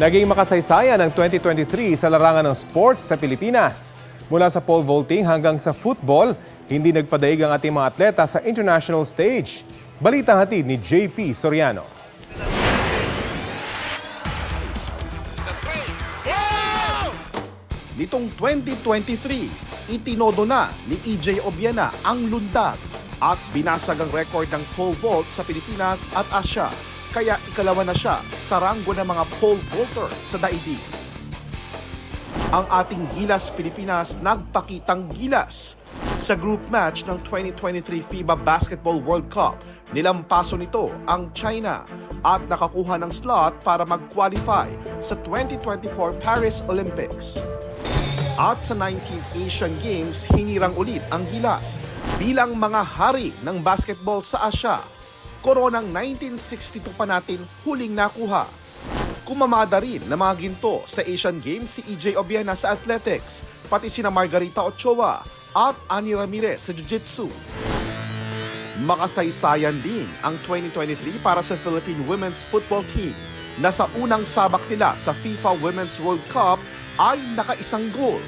Naging makasaysayan ang 2023 sa larangan ng sports sa Pilipinas. Mula sa pole vaulting hanggang sa football, hindi nagpadaig ang ating mga atleta sa international stage. Balitang hatid ni JP Soriano. Nitong 2023, itinodo na ni EJ Obiena ang lundag at binasag ang record ng pole vault sa Pilipinas at Asia. Kaya ikalawa na siya sa ranggo ng mga pole vaulter sa daigdig. Ang ating Gilas Pilipinas nagpakitang gilas sa group match ng 2023 FIBA Basketball World Cup. Nilampaso nito ang China at nakakuha ng slot para mag-qualify sa 2024 Paris Olympics. At sa 19th Asian Games, hinirang ulit ang Gilas bilang mga hari ng basketball sa Asia. Koronang 1962 pa natin huling nakuha. Kumamada rin na mga ginto sa Asian Games si EJ Obiena sa athletics, pati sina Margarita Ochoa at Ani Ramirez sa jiu-jitsu. Makasaysayan din ang 2023 para sa Philippine Women's Football Team na sa unang sabak nila sa FIFA Women's World Cup ay nakaisang goal.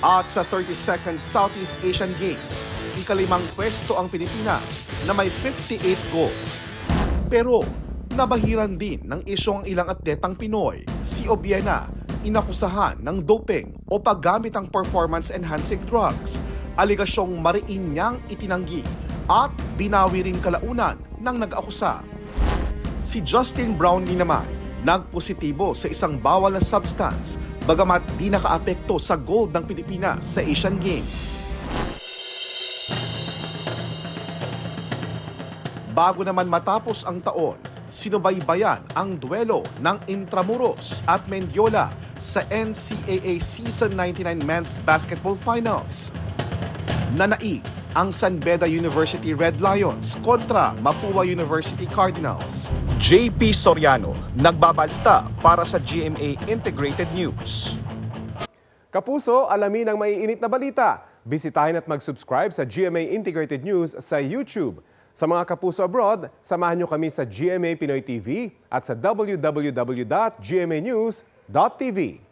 At sa 32nd Southeast Asian Games, ikalimang pwesto ang Pilipinas na may 58 goals. Pero nabahiran din ng isyu ang ilang atletang Pinoy. Si Obiena, inakusahan ng doping o paggamit ng performance-enhancing drugs. Aligasyong mariin niyang itinanggi at binawi rin kalaunan ng nag-akusa. Si Justin Brownlee naman, nagpositibo sa isang bawal na substance bagamat di nakaapekto sa gold ng Pilipinas sa Asian Games. Bago naman matapos ang taon, sinubaybayan ang duelo ng Intramuros at Mendiola sa NCAA Season 99 Men's Basketball Finals. Nanaig ang San Beda University Red Lions kontra Mapua University Cardinals. JP Soriano, nagbabalita para sa GMA Integrated News. Kapuso, alamin ang maiinit na balita. Bisitahin at mag-subscribe sa GMA Integrated News sa YouTube. Sa mga kapuso abroad, samahan niyo kami sa GMA Pinoy TV at sa www.gmanews.tv.